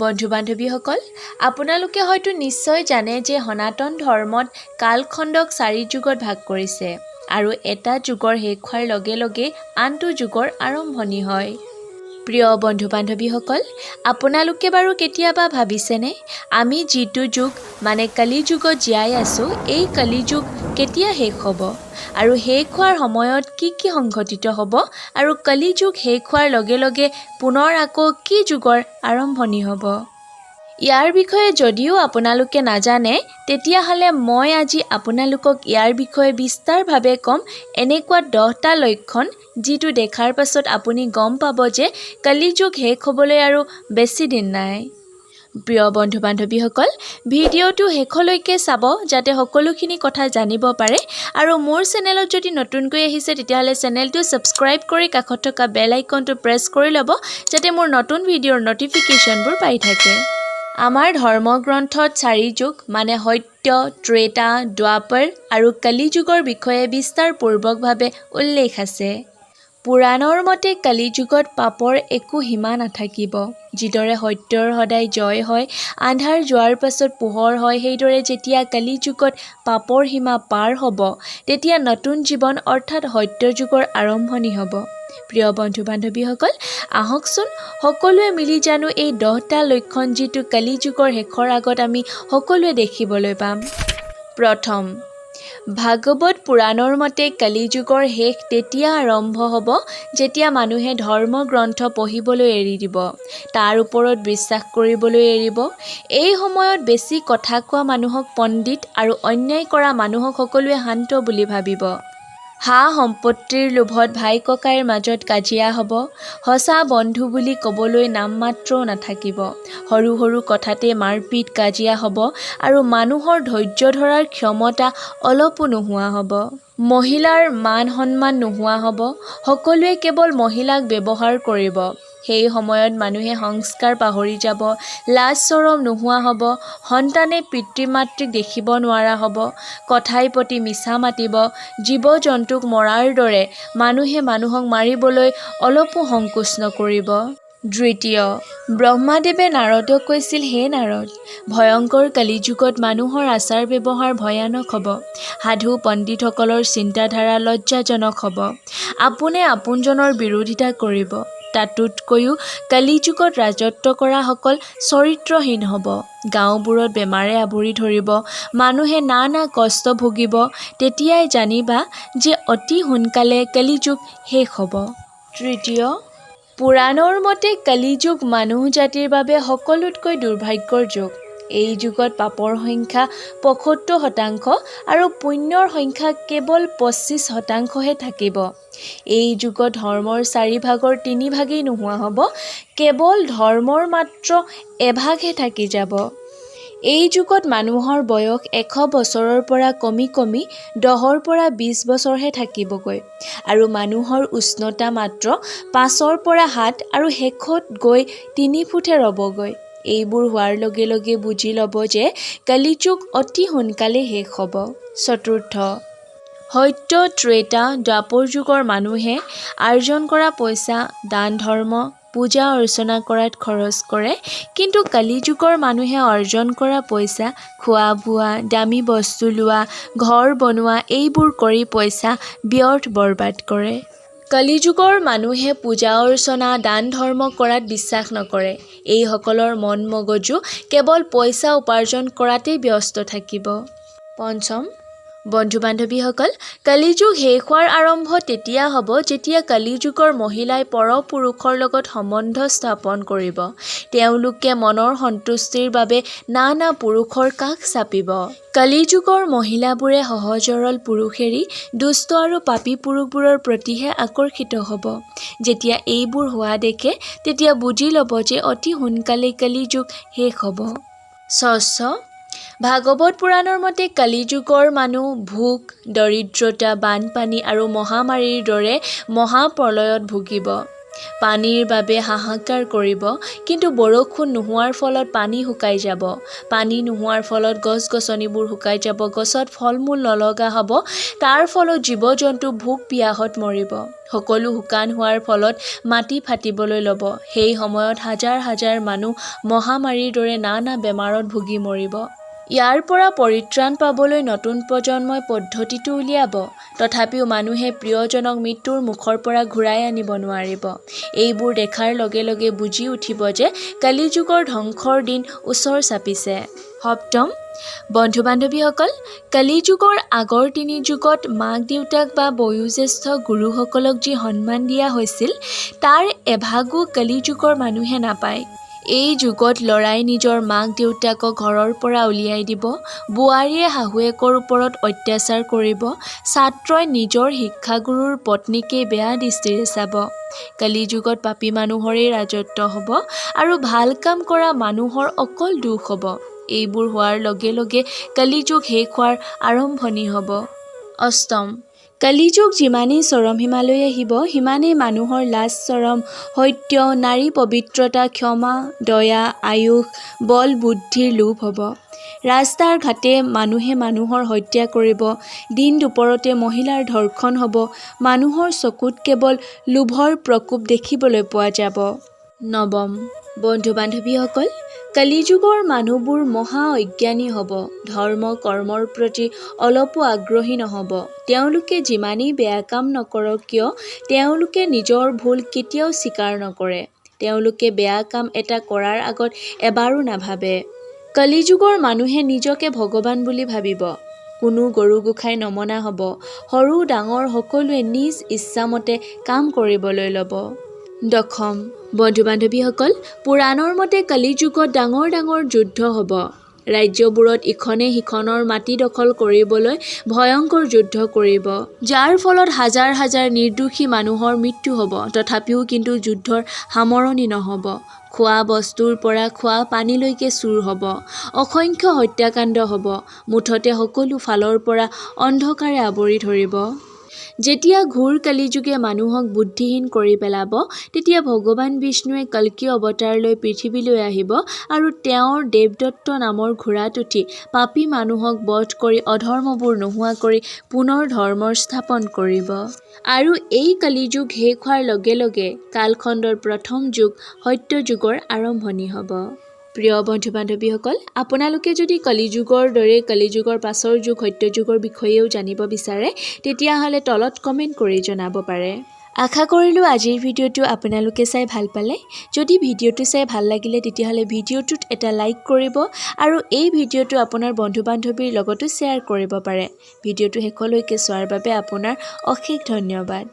বন্ধু-বান্ধৱীসকল, আপোনালোকে হয়তো নিশ্চয় জানে যে সনাতন ধৰ্মত কালখণ্ডক 4 যুগত ভাগ কৰিছে আৰু এটা যুগৰ শেষ হোৱাৰ লগে লগে আনটো যুগৰ আৰম্ভণি হয়। প্ৰিয় বন্ধু-বান্ধৱীসকল, আপোনালোকে বাৰু কেতিয়াবা ভাবিছেনে আমি যিটো যুগ মানে কলি যুগত জীয়াই আছোঁ, এই কলি যুগ কেতিয়া শেষ হ'ব আৰু শেষ হোৱাৰ সময়ত কি কি সংঘটিত হ'ব আৰু কলি যুগ শেষ হোৱাৰ লগে লগে পুনৰ আকৌ কি যুগৰ আৰম্ভণি হ'ব? ইয়াৰ বিষয়ে যদিও আপোনালোকে নাজানে, তেতিয়াহ'লে মই আজি আপোনালোকক ইয়াৰ বিষয়ে বিস্তাৰভাৱে ক'ম। এনেকুৱা 10টা লক্ষণ যিটো দেখাৰ পাছত আপুনি গম পাব যে কলি যুগ শেষ হ'বলৈ আৰু বেছি দিন নাই। প্ৰিয় বন্ধু-বান্ধৱীসকল, ভিডিঅ'টো শেষলৈকে চাব যাতে সকলোখিনি কথা জানিব পাৰে আৰু মোৰ চেনেলত যদি নতুনকৈ আহিছে তেতিয়াহ'লে চেনেলটো ছাবস্ক্ৰাইব কৰি কাষত থকা বেল আইকনটো প্ৰেছ কৰি ল'ব যাতে মোৰ নতুন ভিডিঅ'ৰ নটিফিকেশ্যনবোৰ পাই থাকে। আমাৰ ধৰ্মগ্ৰন্থত 4 যুগ মানে সত্য, ত্ৰেতা, দ্বাপৰ আৰু কলি যুগৰ বিষয়ে বিস্তাৰপূৰ্বকভাৱে উল্লেখ আছে। পুৰাণৰ মতে কলি যুগত পাপৰ একো সীমা নাথাকিব। যিদৰে সত্যৰ সদায় জয় হয়, আন্ধাৰ যোৱাৰ পাছত পোহৰ হয়, সেইদৰে যেতিয়া কলি যুগত পাপৰ সীমা পাৰ হ'ব, তেতিয়া নতুন জীৱন অৰ্থাৎ সত্য যুগৰ আৰম্ভণি হ'ব। প্ৰিয় বন্ধু-বান্ধৱীসকল, আহকচোন সকলোৱে মিলি জানো এই 10টা লক্ষণ যিটো কলি যুগৰ শেষৰ আগত আমি সকলোৱে দেখিবলৈ পাম। প্ৰথম, ভাগৱত পুৰাণৰ মতে কলি যুগৰ শেষ তেতিয়া আৰম্ভ হ'ব যেতিয়া মানুহে ধৰ্মগ্ৰন্থ পঢ়িবলৈ এৰি দিব, তাৰ ওপৰত বিশ্বাস কৰিবলৈ এৰিব। এই সময়ত বেছি কথা কোৱা মানুহক পণ্ডিত আৰু অন্যায় কৰা মানুহক সকলোৱে শান্ত বুলি ভাবিব। সম্পত্তিৰ লোভত ভাই ককাইৰ মাজত কাজিয়া হ'ব। সঁচা বন্ধু বুলি ক'বলৈ নামমাত্ৰও নাথাকিব। সৰু সৰু কথাতে মাৰপিট কাজিয়া হ'ব আৰু মানুহৰ ধৈৰ্য ধৰাৰ ক্ষমতা অলপো নোহোৱা হ'ব। মহিলাৰ মান সন্মান নোহোৱা হ'ব। সকলোৱে কেৱল মহিলাক ব্যৱহাৰ কৰিব। সেই সময়ত মানুহে সংস্কাৰ পাহৰি যাব, লাজ চৰম নোহোৱা হ'ব। সন্তানে পিতৃ-মাতৃক দেখিব নোৱাৰা হ'ব। কথাই প্ৰতি মিছা মাতিব। জীৱ-জন্তুক মৰাৰ দৰে মানুহে মানুহক মাৰিবলৈ অলপো সংকোচ নকৰিব। দ্বিতীয়, ব্ৰহ্মাদেৱে নাৰদক কৈছিল, হে নাৰদ, ভয়ংকৰ কলি যুগত মানুহৰ আচাৰ ব্যৱহাৰ ভয়ানক হ'ব। সাধু পণ্ডিতসকলৰ চিন্তাধাৰা লজ্জাজনক হ'ব। আপোনে আপোনজনৰ বিৰোধিতা কৰিব। তাতোতকৈও কলি যুগত ৰাজত্ব কৰাসকল চৰিত্ৰহীন হ'ব। গাঁওবোৰত বেমাৰে আৱৰি ধৰিব। মানুহে নানা কষ্ট ভুগিব। তেতিয়াই জানিবা যে অতি সোনকালে কলি যুগ শেষ হ'ব। তৃতীয়, পুৰাণৰ মতে কলি যুগ মানুহ জাতিৰ বাবে সকলোতকৈ দুৰ্ভাগ্যৰ যুগ। এই যুগত পাপৰ সংখ্যা 75% আৰু পুণ্যৰ সংখ্যা কেৱল 25%হে থাকিব। এই যুগত ধৰ্মৰ 4 ভাগৰ 3 ভাগেই নোহোৱা হ'ব। কেৱল ধৰ্মৰ মাত্ৰ এভাগহে থাকি যাব। এই যুগত মানুহৰ বয়স 100 বছৰৰ পৰা কমি কমি 10ৰ পৰা 20 বছৰহে থাকিবগৈ আৰু মানুহৰ উষ্ণতা মাত্ৰ 5ৰ পৰা 7 আৰু শেষত গৈ 3 ফুটহে ৰ'বগৈ। এইবোৰ হোৱাৰ লগে লগে বুজি ল'ব যে কলি যুগ অতি সোনকালে শেষ হ'ব। চতুৰ্থ, সত্য, ত্ৰেতা, দ্বাপৰ যুগৰ মানুহে আৰ্জন কৰা পইচা দান ধৰ্ম, পূজা অৰ্চনা কৰাত খৰচ কৰে, কিন্তু কলি যুগৰ মানুহে অৰ্জন কৰা পইচা খোৱা বোৱা, দামী বস্তু লোৱা, ঘৰ বনোৱা এইবোৰ কৰি পইচা ব্যৰ্থ বৰবাদ কৰে। কলি যুগৰ মানুহে পূজা অৰ্চনা, দান ধৰ্ম কৰাত বিশ্বাস নকৰে। এইসকলৰ মন মগজু কেৱল পইচা উপাৰ্জন কৰাতেই ব্যস্ত থাকিব। পঞ্চম, বন্ধু-বান্ধৱীসকল, কলি যুগ শেষ হোৱাৰ আৰম্ভ তেতিয়া হ'ব যেতিয়া কলি যুগৰ মহিলাই পৰপুৰুষৰ লগত সম্বন্ধ স্থাপন কৰিব। তেওঁলোকে মনৰ সন্তুষ্টিৰ বাবে নানা পুৰুষৰ কাষ চাপিব। কলি যুগৰ মহিলাবোৰে সহজ সৰল পুৰুষ এৰি দুষ্ট আৰু পাপী পুৰুষবোৰৰ প্ৰতিহে আকৰ্ষিত হ'ব। যেতিয়া এইবোৰ হোৱা দেখে তেতিয়া বুজি ল'ব যে অতি সোনকালেই কলি যুগ শেষ হ'ব। ষষ্ঠ, ভাগৱত পুৰাণৰ মতে কলি যুগৰ মানুহ ভোক, দৰিদ্ৰতা, বানপানী আৰু মহামাৰীৰ দৰে মহাপ্ৰলয়ত ভুগিব। পানীৰ বাবে হাহাকাৰ কৰিব, কিন্তু বৰষুণ নোহোৱাৰ ফলত পানী শুকাই যাব। পানী নোহোৱাৰ ফলত গছ-গছনিবোৰ শুকাই যাব, গছত ফল-মূল নলগা হ'ব, তাৰ ফলত জীৱ-জন্তু ভোক পিয়াহত মৰিব। সকলো শুকান হোৱাৰ ফলত মাটি ফাটিবলৈ ল'ব। সেই সময়ত হাজাৰ হাজাৰ মানুহ মহামাৰীৰ দৰে নানা বেমাৰত ভুগি মৰিব। ইয়াৰ পৰা পৰিত্ৰাণ পাবলৈ নতুন প্ৰজন্মই পদ্ধতিটো উলিয়াব। তথাপিও মানুহে প্ৰিয়জনক মৃত্যুৰ মুখৰ পৰা ঘূৰাই আনিব নোৱাৰিব। এইবোৰ দেখাৰ লগে লগে বুজি উঠিব যে কলিযুগৰ ধ্বংসৰ দিন ওচৰ চাপিছে। সপ্তম, বন্ধু-বান্ধৱীসকল, কলিযুগৰ আগৰ 3 যুগত মাক-দেউতাক বা বয়োজ্যেষ্ঠ গুৰুসকলক যি সন্মান দিয়া হৈছিল, তাৰ এভাগো কলিযুগৰ মানুহে নাপায়। এই যুগত ল'ৰাই নিজৰ মাক-দেউতাকক ঘৰৰ পৰা উলিয়াই দিব, বোৱাৰীয়ে শাহুৱেকৰ ওপৰত অত্যাচাৰ কৰিব, ছাত্ৰই নিজৰ শিক্ষাগুৰুৰ পত্নীকে বেয়া দৃষ্টিৰে চাব। কলিযুগত পাপী মানুহৰেই ৰাজত্ব হ'ব আৰু ভাল কাম কৰা মানুহৰ অকল দুখ হ'ব। এইবোৰ হোৱাৰ লগে লগে কলিযুগ শেষ হোৱাৰ আৰম্ভণি হ'ব। অষ্টম, কলিযুগ যিমানেই চৰমসীমালৈ আহিব, সিমানেই মানুহৰ লাজ চৰম, সত্য, নাৰী পবিত্ৰতা, ক্ষমা, দয়া, আয়ুস, বল, বুদ্ধিৰ লোভ হ'ব। ৰাস্তাৰ ঘাটে মানুহে মানুহৰ হত্যা কৰিব, দিন দুপৰতে মহিলাৰ ধৰ্ষণ হ'ব, মানুহৰ চকুত কেৱল লোভৰ প্ৰকোপ দেখিবলৈ পোৱা যাব। নৱম, বন্ধু-বান্ধৱীসকল, কলিযুগৰ মানুহবোৰ মহা অজ্ঞানী হ'ব, ধৰ্ম কৰ্মৰ প্ৰতি অলপো আগ্ৰহী নহ'ব। তেওঁলোকে যিমানেই বেয়া কাম নকৰক কিয়, তেওঁলোকে নিজৰ ভুল কেতিয়াও স্বীকাৰ নকৰে। তেওঁলোকে বেয়া কাম এটা কৰাৰ আগত এবাৰো নাভাবে। কলিযুগৰ মানুহে নিজকে ভগৱান বুলি ভাবিব। কোনো গৰু গোসাঁই নমনা হ'ব। সৰু ডাঙৰ সকলোৱে নিজ ইচ্ছামতে কাম কৰিবলৈ ল'ব। দশম, বন্ধু-বান্ধৱীসকল, পুৰাণৰ মতে কলিযুগত ডাঙৰ ডাঙৰ যুদ্ধ হ'ব। ৰাজ্যবোৰত ইখনে সিখনৰ মাটি দখল কৰিবলৈ ভয়ংকৰ যুদ্ধ কৰিব, যাৰ ফলত হাজাৰ হাজাৰ নিৰ্দোষী মানুহৰ মৃত্যু হ'ব। তথাপিও কিন্তু যুদ্ধৰ সামৰণি নহ'ব। খোৱা বস্তুৰ পৰা খোৱা পানীলৈকে চুৰ হ'ব, অসংখ্য হত্যাকাণ্ড হ'ব, মুঠতে সকলো ফালৰ পৰা অন্ধকাৰে আৱৰি ধৰিব। যেতিয়া ঘোৰ কলিযুগে মানুহক বুদ্ধিহীন কৰি পেলাব, তেতিয়া ভগৱান বিষ্ণুৱে কল্কি অৱতাৰ লৈ পৃথিৱীলৈ আহিব আৰু তেওঁৰ দেৱদত্ত নামৰ ঘোঁৰাত উঠি পাপী মানুহক বধ কৰি অধৰ্মবোৰ নোহোৱা কৰি পুনৰ ধৰ্মৰ স্থাপন কৰিব। আৰু এই কলিযুগ শেষ হোৱাৰ লগে লগে কালখণ্ডৰ প্ৰথম যুগ সত্য যুগৰ আৰম্ভণি হ'ব। প্ৰিয় বন্ধু-বান্ধৱীসকল, আপোনালোকে যদি কলিযুগৰ দৰে কলিযুগৰ পাছৰ যুগ সত্য যুগৰ বিষয়েও জানিব বিচাৰে, তেতিয়াহ'লে তলত কমেণ্ট কৰি জনাব পাৰে। আশা কৰিলোঁ আজিৰ ভিডিঅ'টো আপোনালোকে চাই ভাল পালে। যদি ভিডিঅ'টো চাই ভাল লাগিলে তেতিয়াহ'লে ভিডিঅ'টোত এটা লাইক কৰিব আৰু এই ভিডিঅ'টো আপোনাৰ বন্ধু-বান্ধৱীৰ লগতো শ্বেয়াৰ কৰিব পাৰে। ভিডিঅ'টো শেষলৈকে চোৱাৰ বাবে আপোনাৰ অশেষ ধন্যবাদ।